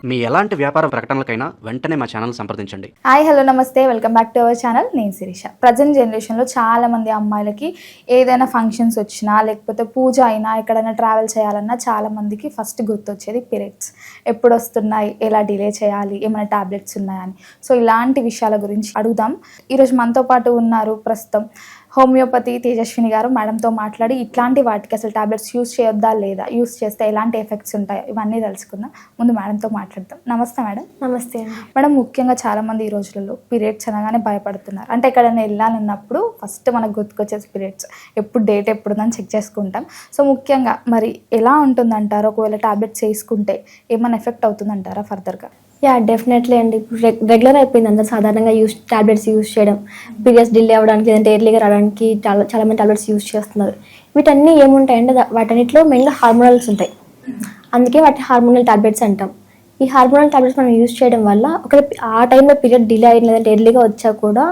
మీ ఎలాంటి వ్యాపార ప్రకటనలకైనా వెంటనే మా ఛానల్ సంప్రదించండి. హాయ్ హలో నమస్తే, welcome back to our channel. నేను శిరీష. ప్రజెంట్ జనరేషన్లో చాలామంది అమ్మాయిలకి ఏదైనా ఫంక్షన్స్ వచ్చినా లేకపోతే పూజ అయినా ఎక్కడైనా ట్రావెల్ చేయాలన్నా చాలామందికి ఫస్ట్ గుర్తొచ్చేది పీరియడ్స్. ఎప్పుడు వస్తున్నాయి, ఎలా డిలే చేయాలి, ఏమైనా టాబ్లెట్స్ ఉన్నాయని. సో ఇలాంటి విషయాల గురించి అడుగుదాం. ఈరోజు మనతో పాటు ఉన్నారు ప్రస్తుతం హోమియోపతి తేజస్విని గారు. మేడంతో మాట్లాడి ఇట్లాంటి వాటికి అసలు టాబ్లెట్స్ యూస్ చేయొద్దా లేదా, యూస్ చేస్తే ఎలాంటి ఎఫెక్ట్స్ ఉంటాయి, ఇవన్నీ తెలుసుకుందాం. ముందు మేడంతో మాట్లాడదాం. నమస్తే మేడం. నమస్తే మేడం, ముఖ్యంగా చాలామంది ఈ రోజులలో పీరియడ్స్ అనగానే భయపడుతున్నారు. అంటే ఎక్కడైనా వెళ్ళాలన్నప్పుడు ఫస్ట్ మనకు గుర్తుకొచ్చేసి పీరియడ్స్, ఎప్పుడు డేట్ ఎప్పుడుందని చెక్ చేసుకుంటాం. సో ముఖ్యంగా మరి ఎలా ఉంటుందంటారు, ఒకవేళ టాబ్లెట్స్ వేసుకుంటే ఏమైనా ఎఫెక్ట్ అవుతుందంటారా ఫర్దర్గా? డెఫినెట్లీ అండి. ఇప్పుడు రెగ్యులర్ అయిపోయింది అందరు సాధారణంగా టాబ్లెట్స్ యూస్ చేయడం. పీరియడ్స్ డిలే అవ్వడానికి లేదంటే ఎర్లీగా రావడానికి చాలా మంది టాబ్లెట్స్ యూస్ చేస్తున్నారు. వీటన్నీ ఏముంటాయంటే వాటన్నిటిలో మెయిన్గా హార్మోనల్స్ ఉంటాయి. అందుకే వాటి హార్మోనల్ టాబ్లెట్స్ అంటాం. ఈ హార్మోనల్ టాబ్లెట్స్ మనం యూస్ చేయడం వల్ల ఒకవేళ ఆ టైంలో పీరియడ్ డిలే అయిన లేదంటే ఎర్లీగా వచ్చా కూడా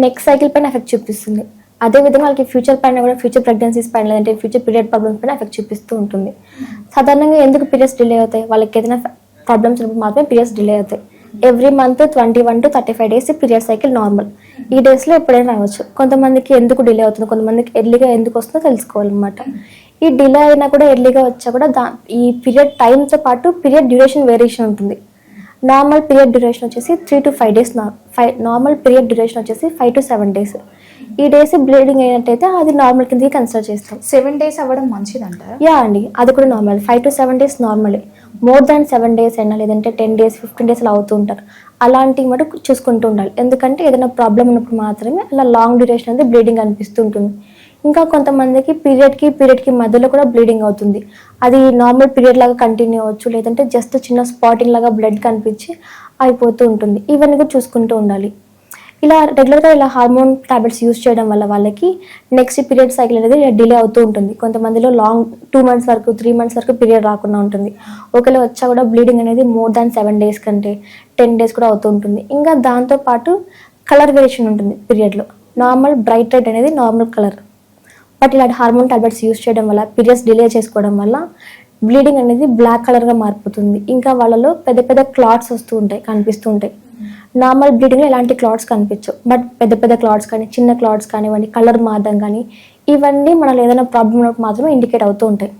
నెక్స్ట్ సైకిల్ పైన ఎఫెక్ట్ చూపిస్తుంది. అదేవిధంగా వాళ్ళకి ఫ్యూచర్ పైన కూడా, ఫ్యూచర్ ప్రెగ్నెన్సీస్ పైన లేదంటే ఫ్యూచర్ పీరియడ్ ప్రాబ్లమ్స్ పైన ఎఫెక్ట్ చూపిస్తూ ఉంటుంది. సాధారణంగా ఎందుకు పీరియడ్స్ డిలే అవుతాయి, వాళ్ళకి ఏదైనా ప్రాబ్లమ్స్ ఉన్నప్పుడు మాత్రమే పీరియడ్స్ డిలే అవుతాయి. Every month 21 to 35 days period cycle normal. ఈ డేస్లో ఎప్పుడైనా రావచ్చు. కొంతమందికి ఎందుకు డిలే అవుతుంది, కొంతమందికి ఎర్లీగా ఎందుకు వస్తుందో తెలుసుకోవాలన్నమాట. ఈ డిలే అయినా కూడా ఎర్లీగా వచ్చా కూడా ఈ పీరియడ్ టైంతో పాటు పీరియడ్ డ్యూరేషన్ వేరియేషన్ ఉంటుంది. నార్మల్ పీరియడ్ డ్యూరేషన్ వచ్చేసి 3 to 5 days. Normal period duration వచ్చేసి 5 to 7 days. ఈ డేస్ బ్లీడింగ్ అయినట్టయితే అది నార్మల్ కిందకి కన్సిడర్ చేస్తాం. 7 days అవ్వడం మంచిదంటారా? అండి, అది కూడా నార్మల్. 5 to 7 days నార్మలే. మోర్ దాన్ 7 days అయినా లేదంటే 10 days 15 days అలా అవుతూ ఉంటారు. అలాంటివి మటు చూసుకుంటూ ఉండాలి. ఎందుకంటే ఏదైనా ప్రాబ్లం ఉన్నప్పుడు మాత్రమే అలా లాంగ్ డ్యూరేషన్ అనేది బ్లీడింగ్ అనిపిస్తూ ఉంటుంది. ఇంకా కొంతమందికి పీరియడ్కి మధ్యలో కూడా బ్లీడింగ్ అవుతుంది. అది నార్మల్ పీరియడ్ లాగా కంటిన్యూ అవ్వచ్చు, లేదంటే జస్ట్ చిన్న స్పాటింగ్ లాగా బ్లడ్ కనిపించి అయిపోతూ ఉంటుంది. ఇవన్నీ కూడా చూసుకుంటూ ఉండాలి. రెగ్యులర్గా హార్మోన్ టాబ్లెట్స్ యూస్ చేయడం వల్ల వాళ్ళకి నెక్స్ట్ పీరియడ్ సైకిల్ అనేది డిలే అవుతూ ఉంటుంది. కొంతమందిలో 2 months వరకు 3 months వరకు పీరియడ్ రాకుండా ఉంటుంది. ఒకవేళ వచ్చా కూడా బ్లీడింగ్ అనేది మోర్ దాన్ 7 days కంటే 10 days కూడా అవుతూ ఉంటుంది. ఇంకా దాంతోపాటు కలర్ వేరియేషన్ ఉంటుంది పీరియడ్లో. నార్మల్ బ్రైట్ రెడ్ అనేది నార్మల్ కలర్. బట్ ఇలాంటి హార్మోన్ టాబ్లెట్స్ యూస్ చేయడం వల్ల పీరియడ్స్ డిలే చేసుకోవడం వల్ల బ్లీడింగ్ అనేది బ్లాక్ కలర్గా మారిపోతుంది. ఇంకా వాళ్ళలో పెద్ద పెద్ద క్లాట్స్ కనిపిస్తూ ఉంటాయి. నార్మల్ బ్లీడింగ్లో ఎలాంటి క్లాట్స్ కనిపించవు. బట్ పెద్ద పెద్ద క్లాట్స్ కానీ, చిన్న క్లాట్స్ కానివ్వండి, కలర్ మారడం కానీ, ఇవన్నీ మనలో ఏదైనా ప్రాబ్లం ఉన్నప్పుడు మాత్రమే ఇండికేట్ అవుతూ ఉంటాయి.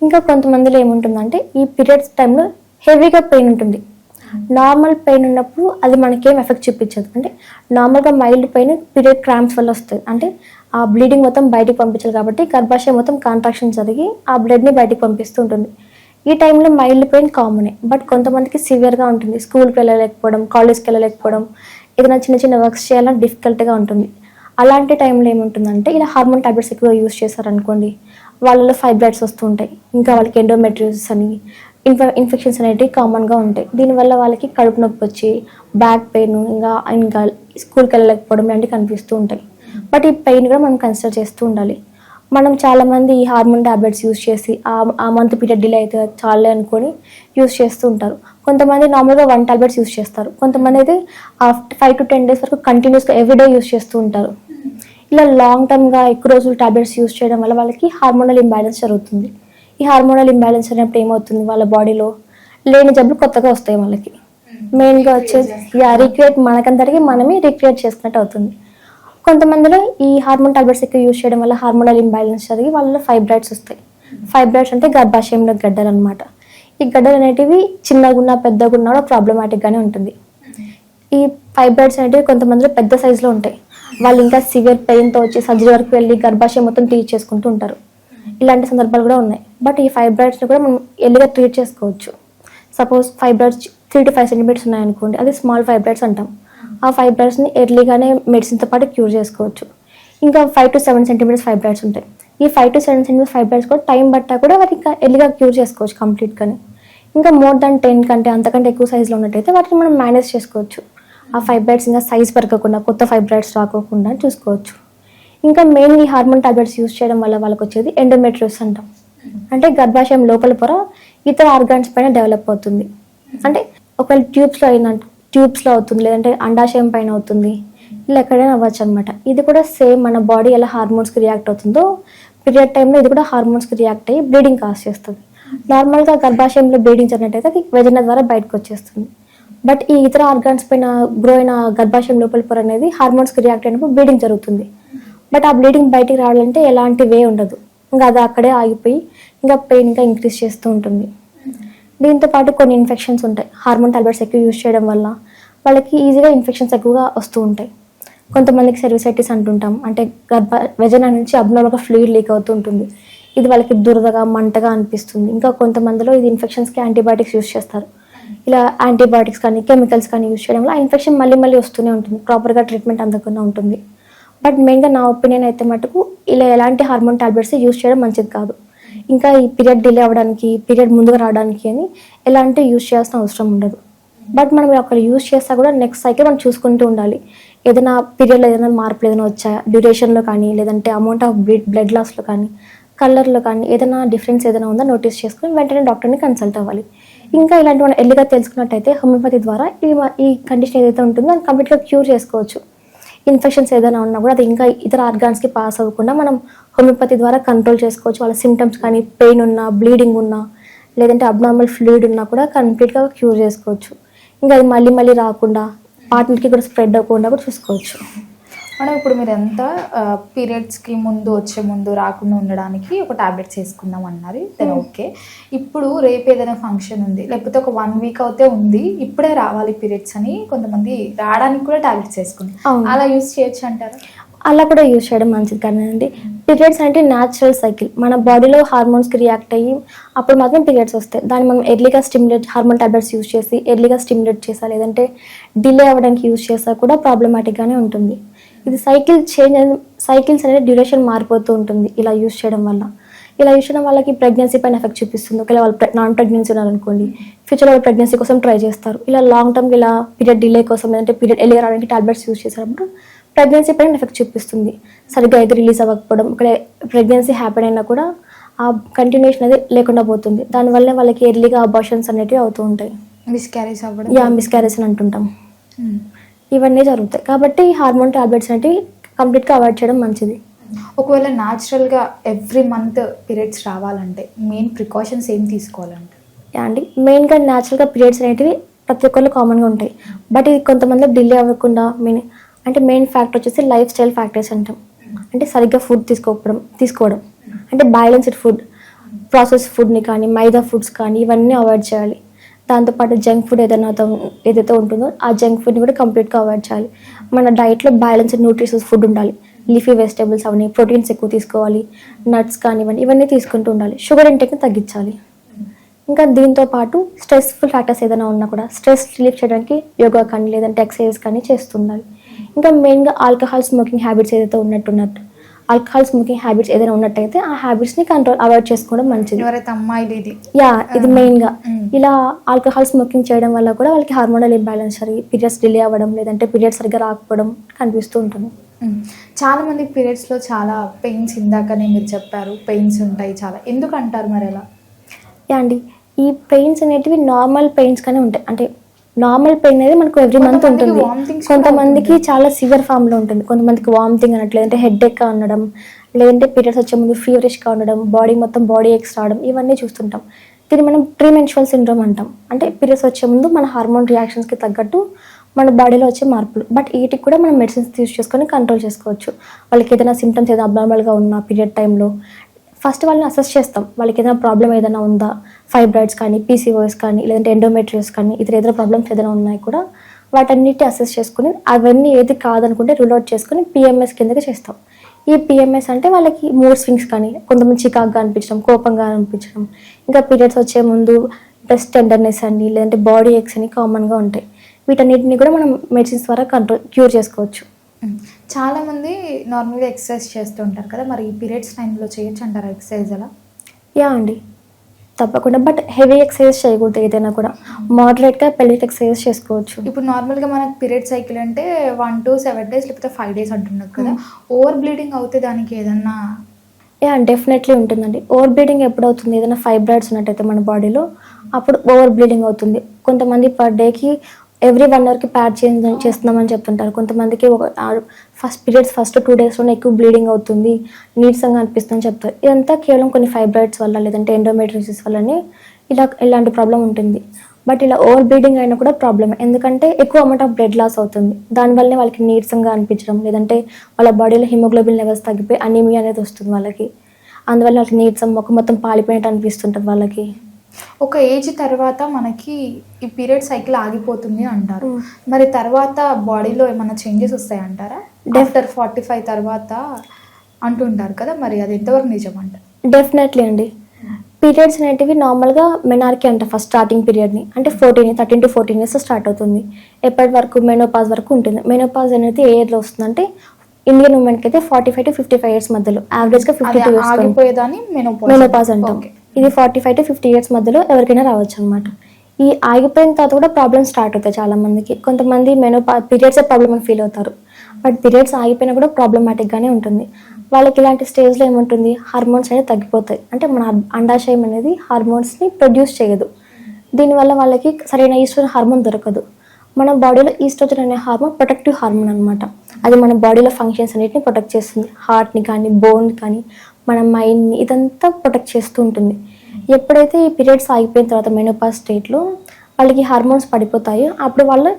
ఇంకా కొంతమందిలో ఏముంటుందంటే ఈ పీరియడ్స్ టైంలో హెవీగా పెయిన్ ఉంటుంది. నార్మల్ పెయిన్ ఉన్నప్పుడు అది మనకేం ఎఫెక్ట్ చూపించదు. అంటే నార్మల్గా మైల్డ్ పెయిన్ పీరియడ్ క్రాంప్స్ వల్ల వస్తుంది. అంటే ఆ బ్లీడింగ్ మొత్తం బయటికి పంపించాలి కాబట్టి గర్భాశయం మొత్తం కాంట్రాక్షన్ జరిగి ఆ బ్లడ్ని బయటికి పంపిస్తూ ఉంటుంది. ఈ టైంలో మైల్డ్ పెయిన్ కామనే. బట్ కొంతమందికి సివియర్గా ఉంటుంది. స్కూల్కి వెళ్ళలేకపోవడం, కాలేజ్కి వెళ్ళలేకపోవడం, ఏదైనా చిన్న చిన్న వర్క్స్ చేయాలని డిఫికల్ట్గా ఉంటుంది. అలాంటి టైంలో ఏముంటుందంటే హార్మోన్ టాబ్లెట్స్ ఎక్కువ యూస్ చేశారనుకోండి, వాళ్ళలో ఫైబ్రాయిడ్స్ వస్తూ ఉంటాయి. ఇంకా వాళ్ళకి ఎండోమెట్రియోసిస్ అని ఇన్ఫెక్షన్స్ అనేవి కామన్గా ఉంటాయి. దీనివల్ల వాళ్ళకి కడుపు నొప్పి వచ్చి, బ్యాక్ పెయిన్, ఇంకా స్కూల్కి వెళ్ళలేకపోవడం ఇలాంటివి కనిపిస్తూ ఉంటాయి. బట్ ఈ పెయిన్ కూడా మనం కన్సిడర్ చేస్తూ ఉండాలి. మనం చాలామంది ఈ హార్మోన్ టాబ్లెట్స్ యూస్ చేసి ఆ మంత్ పీరియడ్ డిలే అయితే చాలే అనుకొని యూస్ చేస్తూ ఉంటారు. కొంతమంది నార్మల్గా 1 టాబ్లెట్స్ యూస్ చేస్తారు. కొంతమంది అయితే 5 to 10 days వరకు కంటిన్యూస్గా ఎవ్రీడే యూస్ చేస్తూ ఉంటారు. ఇలా లాంగ్ టర్మ్గా ఎక్కువ రోజులు టాబ్లెట్స్ యూస్ చేయడం వల్ల వాళ్ళకి హార్మోనల్ ఇంబ్యాలెన్స్ జరుగుతుంది. ఈ హార్మోనల్ ఇంబ్యాలెన్స్ అయినప్పుడు ఏమవుతుంది, వాళ్ళ బాడీలో లేని జబ్బులు కొత్తగా వస్తాయి. వాళ్ళకి మెయిన్గా వచ్చేసి రీక్రియేట్, మనకందరికీ మనమే రీక్రియేట్ చేసుకున్నట్టు అవుతుంది. కొంతమందిలో ఈ హార్మోన్ టాబ్లెట్స్ ఎక్కువ యూస్ చేయడం వల్ల హార్మోనల్ ఇంబ్యాలెన్స్ జరిగి వాళ్ళలో ఫైబ్రాయిడ్స్ వస్తాయి. ఫైబ్రాయిడ్స్ అంటే గర్భాశయంలో గడ్డలు అనమాట. ఈ గడ్డలు అనేటివి చిన్నగున్నా పెద్దగున్నా కూడా ప్రాబ్లమాటిక్గానే ఉంటుంది. ఈ ఫైబ్రాయిడ్స్ అనేటివి కొంతమందిలో పెద్ద సైజులో ఉంటాయి. వాళ్ళు ఇంకా సివియర్ పెయిన్తో వచ్చి సర్జరీ వరకు వెళ్ళి గర్భాశయం మొత్తం ట్రీట్ చేసుకుంటూ ఉంటారు. ఇలాంటి సందర్భాలు కూడా ఉన్నాయి. బట్ ఈ ఫైబ్రాయిడ్స్ని కూడా మనం ఎల్లిగా ట్రీట్ చేసుకోవచ్చు. సపోజ్ ఫైబ్రాయిడ్స్ 3 to 5 centimeters ఉన్నాయనుకోండి, అది స్మాల్ ఫైబ్రాయిడ్స్ అంటాం. ఆ ఫైబ్రాయిడ్స్ని ఎర్లీగానే మెడిసిన్తో పాటు క్యూర్ చేసుకోవచ్చు. ఇంకా 5 to 7 centimeters ఫైబ్రాయిడ్స్ ఉంటాయి. ఈ 5 to 7 centimeters ఫైబ్రాయిడ్స్ కూడా టైం బట్టా కూడా వాటికి ఇంకా ఎర్లీగా క్యూర్ చేసుకోవచ్చు కంప్లీట్గానే. ఇంకా మోర్ దాన్ 10 కంటే అంతకంటే ఎక్కువ సైజులో ఉన్నట్టయితే వాటిని మనం మేనేజ్ చేసుకోవచ్చు. ఆ ఫైబ్రాయిడ్స్ ఇంకా సైజ్ పెరగకుండా, కొత్త ఫైబ్రాయిడ్స్ రాకోకుండా చూసుకోవచ్చు. ఇంకా మెయిన్ ఈ హార్మోన్ టాబ్లెట్స్ యూస్ చేయడం వల్ల వాళ్ళకి వచ్చేది ఎండోమెట్రియోసిస్ అంటాం. అంటే గర్భాశయం లోపల పొర ఇతర ఆర్గాన్స్ పైన డెవలప్ అవుతుంది. అంటే ఒకవేళ ట్యూబ్స్లో అవుతుంది, లేదంటే అండాశయం పైన అవుతుంది, ఇలా ఎక్కడైనా అవ్వచ్చు అనమాట. ఇది కూడా సేమ్ మన బాడీ ఎలా హార్మోన్స్కి రియాక్ట్ అవుతుందో పీరియడ్ టైంలో ఇది కూడా హార్మోన్స్కి రియాక్ట్ అయ్యి బ్లీడింగ్ కాజ్ చేస్తుంది. నార్మల్గా గర్భాశయంలో బ్లీడింగ్ జరిగినట్టయితే అది వెజన ద్వారా బయటకు వచ్చేస్తుంది. బట్ ఈ ఇతర ఆర్గాన్స్ పైన గ్రో అయిన గర్భాశయం లోపల పొర అనేది హార్మోన్స్కి రియాక్ట్ అయినప్పుడు బ్లీడింగ్ జరుగుతుంది. బట్ ఆ బ్లీడింగ్ బయటికి రావాలంటే ఎలాంటి వే ఉండదు, ఇంకా అది అక్కడే ఆగిపోయి ఇంకా పెయిన్ ఇంకా ఇంక్రీజ్ చేస్తూ ఉంటుంది. దీంతో పాటు కొన్ని ఇన్ఫెక్షన్స్ ఉంటాయి. హార్మోన్ టాబ్లెట్స్ ఎక్కువ యూజ్ చేయడం వల్ల వాళ్ళకి ఈజీగా ఇన్ఫెక్షన్స్ ఎక్కువగా వస్తూ ఉంటాయి. కొంతమందికి సెర్విసైటిస్ అంటుంటాం, అంటే వెజన నుంచి అబ్నార్మల్గా ఫ్లూయిడ్ లీక్ అవుతూ ఉంటుంది. ఇది వాళ్ళకి దురదగా మంటగా అనిపిస్తుంది. ఇంకా కొంతమందిలో ఇది ఇన్ఫెక్షన్స్కి యాంటీబయాటిక్స్ యూజ్ చేస్తారు. ఇలా యాంటీబయాటిక్స్ కానీ కెమికల్స్ కానీ యూజ్ చేయడం వల్ల ఆ ఇన్ఫెక్షన్ మళ్ళీ మళ్ళీ వస్తూనే ఉంటుంది, ప్రాపర్గా ట్రీట్మెంట్ అందకుండా ఉంటుంది. బట్ మెయిన్గా నా ఒపీనియన్ అయితే మటుకు ఇలా ఎలాంటి హార్మోన్ టాబ్లెట్స్ యూజ్ చేయడం మంచిది కాదు. ఇంకా ఈ పీరియడ్ డిలే అవ్వడానికి, పీరియడ్ ముందుగా రావడానికి అని ఎలాంటి యూజ్ చేయాల్సిన అవసరం ఉండదు. బట్ మనం అక్కడ యూజ్ చేస్తా కూడా నెక్స్ట్ సైకిల్ మనం చూసుకుంటూ ఉండాలి. ఏదైనా పీరియడ్లో ఏదైనా మార్పులు ఏదైనా వచ్చాయా, డ్యూరేషన్లో కానీ, లేదంటే అమౌంట్ ఆఫ్ బ్లడ్ లాస్లో కానీ, కలర్లో కానీ ఏదైనా డిఫరెన్స్ ఏదైనా ఉందో నోటీస్ చేసుకుని వెంటనే డాక్టర్ని కన్సల్ట్ అవ్వాలి. ఇంకా ఇలాంటి మనం ఎర్లీగా తెలుసుకున్నట్టయితే హోమియోపతి ద్వారా ఈ కండిషన్ ఏదైతే ఉంటుందో అది కంప్లీట్గా క్యూర్ చేసుకోవచ్చు. ఇన్ఫెక్షన్స్ ఏదైనా ఉన్నా కూడా అది ఇంకా ఇతర ఆర్గాన్స్కి పాస్ అవ్వకుండా మనం హోమియోపతి ద్వారా కంట్రోల్ చేసుకోవచ్చు. వాళ్ళ సిమ్టమ్స్ కానీ పెయిన్ ఉన్నా, బ్లీడింగ్ ఉన్నా, లేదంటే అబ్నార్మల్ ఫ్లూయిడ్ ఉన్నా కూడా కంప్లీట్గా క్యూర్ చేసుకోవచ్చు. ఇంకా అది మళ్ళీ మళ్ళీ రాకుండా పార్ట్నర్కి కూడా స్ప్రెడ్ అవ్వకుండా కూడా చూసుకోవచ్చు. మేడం, ఇప్పుడు మీరు ఎంత పీరియడ్స్కి ముందు వచ్చే ముందు రాకుండా ఉండడానికి ఒక టాబ్లెట్స్ వేసుకుందాం అన్నారు, దెన్ ఓకే. ఇప్పుడు రేపు ఏదైనా ఫంక్షన్ ఉంది, లేకపోతే ఒక 1 వీక్ అయితే ఉంది, ఇప్పుడే రావాలి పీరియడ్స్ అని కొంతమంది రావడానికి కూడా టాబ్లెట్స్ వేసుకుంటారు. అలా యూజ్ చేయొచ్చు అంటారా? అలా కూడా యూజ్ చేయడం మంచిది కాదండి. పీరియడ్స్ అంటే న్యాచురల్ సైకిల్, మన బాడీలో హార్మోన్స్కి రియాక్ట్ అయ్యి అప్పుడు మాత్రం పీరియడ్స్ వస్తాయి. దాన్ని మనం ఎర్లీగా స్టిమ్యులేట్, హార్మోన్ టాబ్లెట్స్ యూజ్ చేసి ఎర్లీగా స్టిమ్యులేట్ చేసా, లేదంటే డిలే అవ్వడానికి యూజ్ చేసా కూడా ప్రాబ్లమాటిక్గానే ఉంటుంది. ఇది సైకిల్స్ అనేది డ్యూరేషన్ మారిపోతూ ఉంటుంది ఇలా యూజ్ చేయడం వల్ల. ఇలా యూజ్ చేయడం వాళ్ళకి ప్రెగ్నెన్సీ పైన ఎఫెక్ట్ చూపిస్తుంది. ఒకవేళ వాళ్ళు నాన్ ప్రెగ్నెన్సీ ఉన్నారనుకోండి, ఫ్యూచర్లో వాళ్ళు ప్రెగ్నెన్సీ కోసం ట్రై చేస్తారు. ఇలా లాంగ్ టర్మ్ ఇలా పీరియడ్ డిలే కోసం, లేదంటే పీరియడ్ ఎర్లీగా రావడానికి టాబ్లెట్స్ యూజ్ చేసినప్పుడు ప్రెగ్నెన్సీ పైన ఎఫెక్ట్ చూపిస్తుంది. సరిగ్గా ఎగ్ రిలీజ్ అవ్వకపోవడం, ఒకవేళ ప్రెగ్నెన్సీ హ్యాపీ అయినా కూడా ఆ కంటిన్యూషన్ అనేది లేకుండా పోతుంది. దానివల్ల వాళ్ళకి ఎర్లీగా అబార్షన్స్ అనేవి అవుతూ ఉంటాయి. మిస్క్యారేజ్ అవ్వడం, మిస్క్యారేజ్ అని అంటుంటాం. ఇవన్నీ జరుగుతాయి. కాబట్టి ఈ హార్మోన్ టాబ్లెట్స్ అనేవి కంప్లీట్గా అవాయిడ్ చేయడం మంచిది. ఒకవేళ న్యాచురల్గా ఎవ్రీ మంత్ పీరియడ్స్ రావాలంటే మెయిన్ ప్రికాషన్స్ ఏం తీసుకోవాలంటే? అండి, మెయిన్గా న్యాచురల్గా పీరియడ్స్ అనేటివి ప్రతి ఒక్కళ్ళు కామన్గా ఉంటాయి. బట్ ఇది కొంతమంది డిలే అవ్వకుండా మెయిన్ ఫ్యాక్టర్ వచ్చేసి లైఫ్ స్టైల్ ఫ్యాక్టర్స్ అంటాం. అంటే సరిగ్గా ఫుడ్ తీసుకోవడం, అంటే బ్యాలెన్స్డ్ ఫుడ్, ప్రాసెస్ ఫుడ్ని కానీ, మైదా ఫుడ్స్ కానీ ఇవన్నీ అవాయిడ్ చేయాలి. దాంతోపాటు జంక్ ఫుడ్ ఏదైతే ఉంటుందో ఆ జంక్ ఫుడ్ని కూడా కంప్లీట్గా అవాయిడ్ చేయాలి. మన డైట్లో బ్యాలెన్స్డ్ న్యూట్రిషియస్ ఫుడ్ ఉండాలి. లీఫీ వెజిటేబుల్స్ అవన్నీ, ప్రోటీన్స్ ఎక్కువ తీసుకోవాలి, నట్స్ కానివ్వండి ఇవన్నీ తీసుకుంటూ ఉండాలి. షుగర్ ఇంటేక్ని తగ్గించాలి. ఇంకా దీంతో పాటు స్ట్రెస్ఫుల్ ఫ్యాక్టర్స్ ఏదైనా ఉన్నా కూడా స్ట్రెస్ రిలీఫ్ చేయడానికి యోగా కానీ, లేదంటే ఎక్సర్సైజ్ కానీ చేస్తుండాలి. ఇంకా మెయిన్గా alcohol smoking habits alcohol smoking habits ఏదైనా ఉన్నట్టయితే ఆ హ్యాబిట్స్ని అవాయిడ్ చేసుకోవడం మంచిది. ఎవరైతే అమ్మాయిలు ఇది మెయిన్గా ఇలా ఆల్కహాల్ స్మోకింగ్ చేయడం వల్ల కూడా వాళ్ళకి హార్మోనల్ ఇంబ్యాలెన్స్ జరిగి పీరియడ్స్ డిలే అవ్వడం, లేదంటే పీరియడ్స్ సరిగ్గా రాకపోవడం కనిపిస్తూ ఉంటుంది. చాలా మంది పీరియడ్స్లో చాలా పెయిన్స్, ఇందాకనే మీరు చెప్పారు పెయిన్స్ ఉంటాయి చాలా, ఎందుకు అంటారు మరి అలా? అండి, ఈ పెయిన్స్ అనేటివి నార్మల్ పెయిన్స్ కానీ ఉంటాయి. అంటే నార్మల్ పెయిన్ అనేది మనకు ఎవ్రీ మంత్ ఉంటుంది. కొంతమందికి చాలా సివియర్ ఫామ్లో ఉంటుంది. కొంతమందికి వామిటింగ్ అనట్టు, లేదంటే హెడ్ఏక్గా ఉండడం, లేదంటే పీరియడ్స్ వచ్చే ముందు ఫీవరిష్గా ఉండడం, బాడీ ఏక్స్ రావడం ఇవన్నీ చూస్తుంటాం. దీన్ని మనం ప్రీమెన్స్ట్రువల్ సిండ్రోమ్ అంటాం. అంటే పీరియడ్స్ వచ్చే ముందు మన హార్మోన్ రియాక్షన్స్కి తగ్గట్టు మన బాడీలో వచ్చే మార్పులు. బట్ వీటికి కూడా మనం మెడిసిన్స్ యూజ్ చేసుకొని కంట్రోల్ చేసుకోవచ్చు. వాళ్ళకి ఏదైనా సిమ్టమ్స్ ఏదైనా అబ్నార్మల్గా ఉన్నా పీరియడ్ టైంలో ఫస్ట్ వాళ్ళని అసెస్ చేస్తాం. వాళ్ళకి ఏదైనా ప్రాబ్లం ఏదైనా ఉందా, ఫైబ్రాయిడ్స్ కానీ, పీసీఓఎస్ కానీ, లేదంటే ఎండోమెట్రియోస్ కానీ, ఇతర ప్రాబ్లమ్స్ ఏదైనా ఉన్నాయి కూడా వాటన్నిటి అసెస్ చేసుకుని అవన్నీ ఏది కాదనుకుంటే రూల్ అవుట్ చేసుకుని పిఎంఎస్ కిందకి చేస్తాం. ఈ పిఎంఎస్ అంటే వాళ్ళకి మూడ్ స్వింగ్స్ కానీ, కొంతమంది చికాక్గా అనిపించడం, కోపంగా అనిపించడం, ఇంకా పీరియడ్స్ వచ్చే ముందు బ్రెస్ట్ టెండర్నెస్ అని, లేదంటే బాడీ ఏక్స్ అని కామన్గా ఉంటాయి. వీటన్నిటిని కూడా మనం మెడిసిన్స్ ద్వారా క్యూర్ చేసుకోవచ్చు. చాలామంది నార్మల్గా ఎక్సర్సైజ్ చేస్తూ ఉంటారు కదా, మరి ఈ పీరియడ్స్ టైంలో చేయొచ్చు అంటారా ఎక్సర్సైజ్ అలా? అండి, తప్పకుండా. బట్ హెవీ ఎక్సర్సైజ్ చేయకూడదు. ఏదైనా కూడా మోడరేట్గా పెల్విక్ ఎక్సర్సైజ్ చేసుకోవచ్చు. ఇప్పుడు నార్మల్గా మనకు పీరియడ్ సైకిల్ అంటే 1 to 7 days లేకపోతే 5 days అంటున్నారు కదా, ఓవర్ బ్లీడింగ్ అవుతే దానికి ఏదన్నా? డెఫినెట్లీ ఉంటుందండి. ఓవర్ బ్లీడింగ్ ఎప్పుడు అవుతుంది? ఏదైనా ఫైబ్రాయిడ్స్ ఉన్నట్టయితే మన బాడీలో అప్పుడు ఓవర్ బ్లీడింగ్ అవుతుంది. కొంతమంది పర్ డేకి ఎవ్రీ 1 అవర్కి ప్యాడ్ చేస్తున్నామని చెప్తుంటారు. కొంతమందికి ఫస్ట్ 2 డేస్లోనే ఎక్కువ బ్లీడింగ్ అవుతుంది, నీరసంగా అనిపిస్తుందని చెప్తారు. ఇదంతా కేవలం కొన్ని ఫైబ్రాయిడ్స్ వల్ల లేదంటే ఎండోమెట్రియోసిస్ వల్లనే ఇలాంటి ప్రాబ్లం ఉంటుంది. బట్ ఇలా ఓవర్ బ్లీడింగ్ అయినా కూడా ప్రాబ్లమే, ఎందుకంటే ఎక్కువ అమౌంట్ ఆఫ్ బ్లడ్ లాస్ అవుతుంది. దానివల్లనే వాళ్ళకి నీరసంగా అనిపించడం, లేదంటే వాళ్ళ బాడీలో హిమోగ్లోబిన్ లెవెల్స్ తగ్గిపోయి అనీమియా అనేది వస్తుంది వాళ్ళకి. అందువల్ల వాళ్ళకి నీరసం, ముఖం మొత్తం పాలిపోయినట్టు అనిపిస్తుంటుంది వాళ్ళకి. ఒక ఏజ్ తర్వాత మనకి ఈ పీరియడ్ సైకిల్ ఆగిపోతుంది అంటారు. మరి తర్వాత బాడీలో ఏమైనా చేంజెస్ వస్తాయి అంటారా? ఆఫ్టర్ 45 తర్వాత అంటుంటారు కదా, మరి అది ఎంతవరకు నిజం అంటారు? డెఫినెట్లీ అండి. పీరియడ్స్ అనేటివి నార్మల్గా మెనార్కి అంట ఫస్ట్ స్టార్టింగ్ పీరియడ్ని, అంటే 13 to 14 ఇయర్స్ స్టార్ట్ అవుతుంది. ఎప్పటి వరకు? మెనోపాజ్ వరకు ఉంటుంది. మెనోపాజ్ అనేది ఏ ఏజ్లో వస్తుందంటే ఇండియన్ ఉమెన్కి అయితే 45 to 55 ఇయర్స్ మధ్యలో, యావరేజ్గా 52 ఇయర్స్ ఆగిపోయేదాన్ని మెనోపాజ్ అంటాం. ఇది 45 to 50 ఇయర్స్ మధ్యలో ఎవరికైనా రావచ్చు అనమాట. ఈ ఆగిపోయిన తర్వాత కూడా ప్రాబ్లమ్స్ స్టార్ట్ అవుతాయి చాలా మందికి. కొంతమంది పీరియడ్సే ప్రాబ్లమ్ అని ఫీల్ అవుతారు, బట్ పీరియడ్స్ ఆగిపోయినా కూడా ప్రాబ్లమాటిక్గానే ఉంటుంది. వాళ్ళకి ఇలాంటి స్టేజ్లో ఏముంటుంది, హార్మోన్స్ అనేవి తగ్గిపోతాయి. అంటే మన అండాశయం అనేది హార్మోన్స్ని ప్రొడ్యూస్ చేయదు. దీనివల్ల వాళ్ళకి సరైన ఈస్ట్రోజన్ హార్మోన్ దొరకదు. మన బాడీలో ఈస్ట్రోజన్ అనే హార్మోన్ ప్రొటెక్టివ్ హార్మోన్ అనమాట. అది మన బాడీలో ఫంక్షన్స్ అన్నిటిని ప్రొటెక్ట్ చేస్తుంది. హార్ట్ని కానీ, బోన్ కానీ, మన మైండ్ని, ఇదంతా ప్రొటెక్ట్ చేస్తూ ఉంటుంది. ఎప్పుడైతే ఈ పీరియడ్స్ ఆగిపోయిన తర్వాత మెనోపాజ్ స్టేట్లో వాళ్ళకి హార్మోన్స్ పడిపోతాయో అప్పుడు వాళ్ళు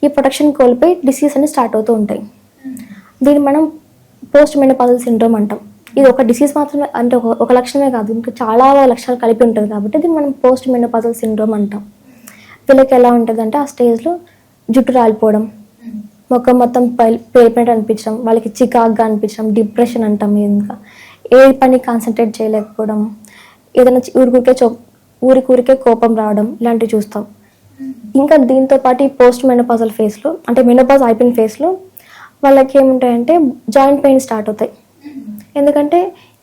ఈ ప్రొటెక్షన్ కోల్పోయి డిసీజ్ అనేది స్టార్ట్ అవుతూ ఉంటాయి. దీన్ని మనం పోస్ట్ మెనోపాజల్ సిండ్రోమ్ అంటాం. ఇది ఒక డిసీజ్ మాత్రమే, అంటే ఒక లక్షణమే కాదు, ఇంకా చాలా లక్షణాలు కలిపి ఉంటుంది కాబట్టి దీన్ని మనం పోస్ట్ మెనోపాజల్ సిండ్రోమ్ అంటాం. వీళ్ళకి ఎలా ఉంటుంది అంటే ఆ స్టేజ్లో జుట్టు రాలిపోవడం, ముఖం మొత్తం పేలిపోయినట్టు అనిపించడం, వాళ్ళకి చికాగ్గా అనిపించడం, డిప్రెషన్ అంటాం. ఇంకా ఏ పని కాన్సన్ట్రేట్ చేయలేకపోవడం, ఏదైనా ఊరికే కోపం రావడం, ఇలాంటివి చూస్తాం. ఇంకా దీంతో పాటు ఈ పోస్ట్ మెనోపాజల్ ఫేస్లో, అంటే మెనోపాజ్ అయిపోయిన ఫేస్లో వాళ్ళకి ఏముంటాయంటే జాయింట్ పెయిన్ స్టార్ట్ అవుతాయి. ఎందుకంటే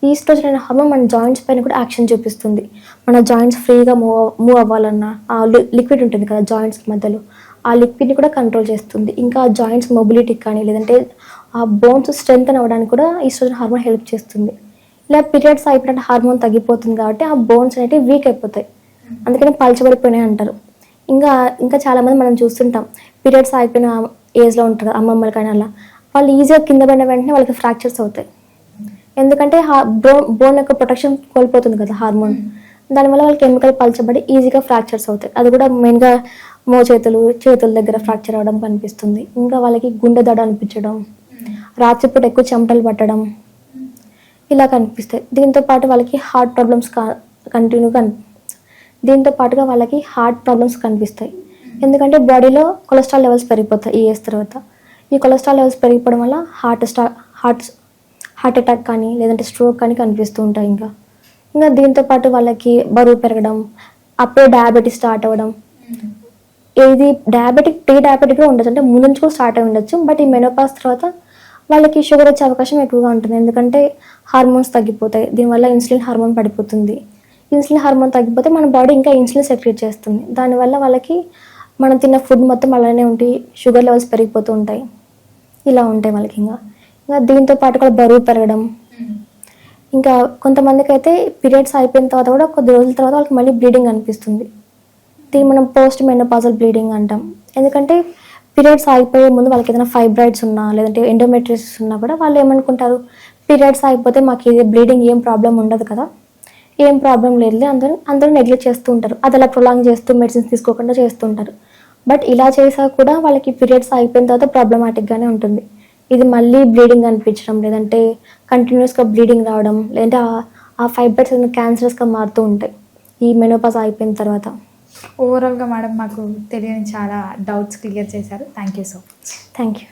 ఈస్ట్రోజన్ అనే హార్మోన్ మన జాయింట్స్ పైన కూడా యాక్షన్ చూపిస్తుంది. మన జాయింట్స్ ఫ్రీగా మూవ్ అవ్వాలన్నా ఆ లిక్విడ్ ఉంటుంది కదా జాయింట్స్ మధ్యలో, ఆ లిక్విడ్ని కూడా కంట్రోల్ చేస్తుంది. ఇంకా ఆ జాయింట్స్ మొబిలిటీకి కానీ, లేదంటే ఆ బోన్స్ స్ట్రెంగ్తన్ అవ్వడానికి కూడా ఈస్ట్రోజన్ హార్మోన్ హెల్ప్ చేస్తుంది. ఇలా పీరియడ్స్ అయిపోయినట్టు హార్మోన్ తగ్గిపోతుంది కాబట్టి ఆ బోన్స్ అనేవి వీక్ అయిపోతాయి, అందుకని పలచబడిపోయినాయి అంటారు. ఇంకా చాలామంది మనం చూస్తుంటాం, పీరియడ్స్ అయిపోయిన ఏజ్లో ఉంటారు అమ్మమ్మలు కానీ, అలా వాళ్ళు ఈజీగా కింద పడిన వెంటనే వాళ్ళకి ఫ్రాక్చర్స్ అవుతాయి. ఎందుకంటే బోన్ యొక్క ప్రొటెక్షన్ కోల్పోతుంది కదా హార్మోన్, దానివల్ల వాళ్ళకి కెమికల్ పలచబడి ఈజీగా ఫ్రాక్చర్స్ అవుతాయి. అది కూడా మెయిన్గా చేతుల దగ్గర ఫ్రాక్చర్ అవ్వడం కనిపిస్తుంది. ఇంకా వాళ్ళకి గుండె దడ అనిపించడం, రాత్రిపూట ఎక్కువ చెమటలు పట్టడం, ఇలా కనిపిస్తాయి. దీంతో పాటు వాళ్ళకి హార్ట్ ప్రాబ్లమ్స్ వాళ్ళకి హార్ట్ ప్రాబ్లమ్స్ కనిపిస్తాయి. ఎందుకంటే బాడీలో కొలెస్ట్రాల్ లెవెల్స్ పెరిగిపోతాయి ఈ ఏజ్ తర్వాత. ఈ కొలెస్ట్రాల్ లెవెల్స్ పెరిగిపోవడం వల్ల హార్ట్ అటాక్ కానీ, లేదంటే స్ట్రోక్ కానీ కనిపిస్తూ ఉంటాయి. ఇంకా దీంతో పాటు వాళ్ళకి బరువు పెరగడం, అప్పుడే డయాబెటీస్ స్టార్ట్ అవ్వడం. ఇది ప్రీ డయాబెటిక్ కూడా ఉండొచ్చు, అంటే ముందు నుంచి కూడా స్టార్ట్ అయి ఉండొచ్చు. బట్ ఈ మెనోపాజ్ తర్వాత వాళ్ళకి షుగర్ వచ్చే అవకాశం ఎక్కువగా ఉంటుంది, ఎందుకంటే హార్మోన్స్ తగ్గిపోతాయి. దీనివల్ల ఇన్సులిన్ హార్మోన్ పడిపోతుంది. ఇన్సులిన్ హార్మోన్ తగ్గిపోతే మన బాడీ ఇంకా ఇన్సులిన్ సెక్రెట్ చేస్తుంది. దానివల్ల వాళ్ళకి మనం తిన్న ఫుడ్ మొత్తం అలానే ఉండి షుగర్ లెవెల్స్ పెరిగిపోతూ ఉంటాయి. ఇలా ఉంటాయి వాళ్ళకి. ఇంకా దీంతో పాటు కూడా బరువు పెరగడం. ఇంకా కొంతమందికి అయితే పీరియడ్స్ అయిపోయిన తర్వాత కూడా కొద్ది రోజుల తర్వాత వాళ్ళకి మళ్ళీ బ్లీడింగ్ అనిపిస్తుంది. దీన్ని మనం పోస్ట్ మెనోపాజల్ బ్లీడింగ్ అంటాం. ఎందుకంటే పీరియడ్స్ అయిపోయే ముందు వాళ్ళకి ఏదైనా ఫైబ్రాయిడ్స్ ఉన్నా, లేదంటే ఎండోమెట్రియోసిస్ ఉన్నా కూడా వాళ్ళు ఏమనుకుంటారు, పీరియడ్స్ అయిపోతే మాకు ఇది బ్లీడింగ్ ఏం ప్రాబ్లం ఉండదు కదా, ఏం ప్రాబ్లం లేదు, అందరూ నెగ్లెక్ట్ చేస్తూ ఉంటారు. అది అలా ప్రొలాంగ్ చేస్తూ మెడిసిన్స్ తీసుకోకుండా చేస్తుంటారు. బట్ ఇలా చేసా కూడా వాళ్ళకి పీరియడ్స్ అయిపోయిన తర్వాత ప్రాబ్లమాటిక్గానే ఉంటుంది. ఇది మళ్ళీ బ్లీడింగ్ అనిపించడం, లేదంటే కంటిన్యూస్గా బ్లీడింగ్ రావడం, లేదంటే ఆ ఫైబ్రాయిడ్స్ క్యాన్సరస్గా మారుతూ ఉంటాయి ఈ మెనోపాజ్ అయిపోయిన తర్వాత. ఓవరాల్గా మేడం మాకు తెలియని చాలా డౌట్స్ క్లియర్ చేశారు. Thank you so much. Thank you.